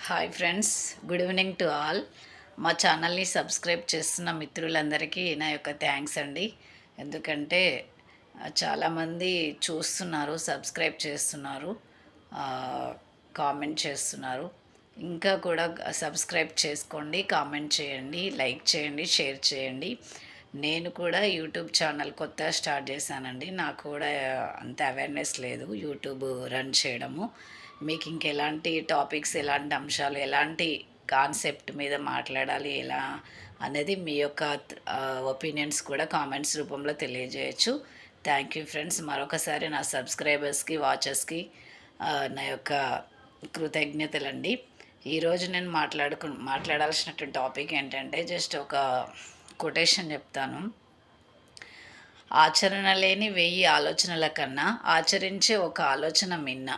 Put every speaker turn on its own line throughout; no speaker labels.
Hi friends, good evening to all. మా ఛానల్ని subscribe చేస్తున్న మిత్రులందరికీ నా యొక్క థ్యాంక్స్ అండి. ఎందుకంటే చాలామంది చూస్తున్నారు, సబ్స్క్రైబ్ చేస్తున్నారు, కామెంట్ చేస్తున్నారు. ఇంకా కూడా సబ్స్క్రైబ్ చేసుకోండి, కామెంట్ చేయండి, లైక్ చేయండి, షేర్ చేయండి. నేను కూడా యూట్యూబ్ ఛానల్ కొత్తగా స్టార్ట్ చేశానండి. నాకు కూడా అంత అవేర్నెస్ లేదు యూట్యూబ్ రన్ చేయడము. మీకు ఇంకెలాంటి టాపిక్స్, ఎలాంటి అంశాలు, ఎలాంటి కాన్సెప్ట్ మీద మాట్లాడాలి ఎలా అనేది మీ యొక్క ఒపీనియన్స్ కూడా కామెంట్స్ రూపంలో తెలియజేయచ్చు. Thank you friends. మరొకసారి నా సబ్స్క్రైబర్స్కి, వాచర్స్కి నా యొక్క కృతజ్ఞతలండి. ఈరోజు నేను మాట్లాడాల్సినటువంటి టాపిక్ ఏంటంటే జస్ట్ ఒక కొటేషన్ చెప్తాను. ఆచరణ లేని 1000 ఆలోచనల కన్నా ఆచరించే ఒక ఆలోచన మిన్న.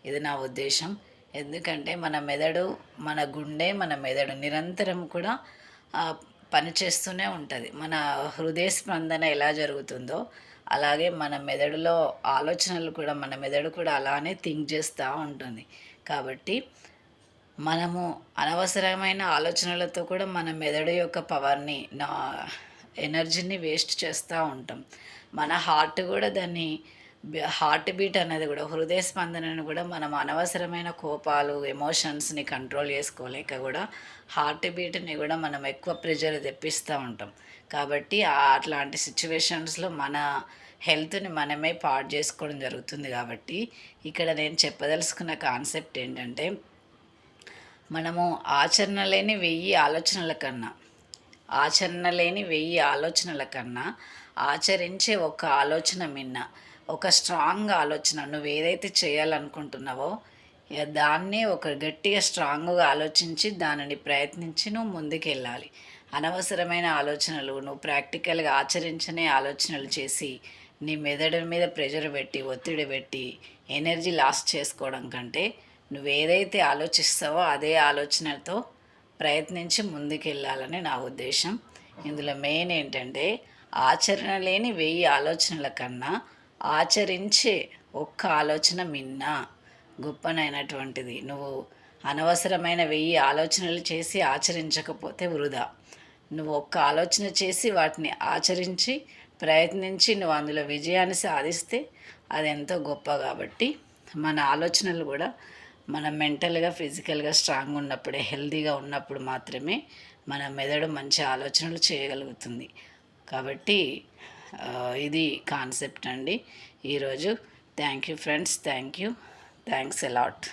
ఇది నా ఉద్దేశం. ఎందుకంటే మన మెదడు, మన గుండె, మన మెదడు నిరంతరం కూడా పనిచేస్తూనే ఉంటుంది. మన హృదయ స్పందన ఎలా జరుగుతుందో అలాగే మన మెదడులో ఆలోచనలు కూడా, మన మెదడు కూడా అలానే థింక్ చేస్తూ ఉంటుంది. కాబట్టి మనము అనవసరమైన ఆలోచనలతో కూడా మన మెదడు యొక్క పవర్ని, ఎనర్జీని వేస్ట్ చేస్తూ ఉంటాం. మన హార్ట్ కూడా దాన్ని, హార్ట్ బీట్ అనేది కూడా, హృదయ స్పందనను కూడా మనం అనవసరమైన కోపాలు, ఎమోషన్స్ని కంట్రోల్ చేసుకోలేక కూడా హార్ట్ బీట్ని కూడా మనం ఎక్కువ ప్రెజర్ తెప్పిస్తూ ఉంటాం. కాబట్టి అట్లాంటి సిచ్యువేషన్స్లో మన హెల్త్ని మనమే పాడు చేసుకోవడం జరుగుతుంది. కాబట్టి ఇక్కడ నేను చెప్పదలుచుకున్న కాన్సెప్ట్ ఏంటంటే, మనము ఆచరణ లేని 1000 ఆలోచనల కన్నా ఆచరించే ఒక ఆలోచన మిన్న. ఒక స్ట్రాంగ్ ఆలోచన, నువ్వు ఏదైతే చేయాలనుకుంటున్నావో దాన్ని ఒక గట్టిగా స్ట్రాంగ్గా ఆలోచించి దానిని ప్రయత్నించి నువ్వు ముందుకెళ్ళాలి. అనవసరమైన ఆలోచనలు, నువ్వు ప్రాక్టికల్గా ఆచరించనే ఆలోచనలు చేసి నీ మెదడు మీద ప్రెషర్ పెట్టి, ఒత్తిడి పెట్టి ఎనర్జీ లాస్ చేసుకోవడం కంటే నువ్వు ఏదైతే ఆలోచిస్తావో అదే ఆలోచనతో ప్రయత్నించి ముందుకెళ్ళాలని నా ఉద్దేశం. ఇందులో మెయిన్ ఏంటంటే, ఆచరణ లేని 1000 ఆలోచనల కన్నా ఆచరించే ఒక్క ఆలోచన మిన్న గొప్పనైనటువంటిది. నువ్వు అనవసరమైన 1000 ఆలోచనలు చేసి ఆచరించకపోతే వృధా. నువ్వు ఒక్క ఆలోచన చేసి వాటిని ఆచరించి ప్రయత్నించి నువ్వు అందులో విజయాన్ని సాధిస్తే అది ఎంతో గొప్ప. కాబట్టి మన ఆలోచనలు కూడా మనం మెంటల్గా, ఫిజికల్గా స్ట్రాంగ్ ఉన్నప్పుడే, హెల్తీగా ఉన్నప్పుడు మాత్రమే మన మెదడు మంచి ఆలోచనలు చేయగలుగుతుంది. కాబట్టి ఇది కాన్సెప్ట్ అండి ఈరోజు. Thank you friends, thanks a lot.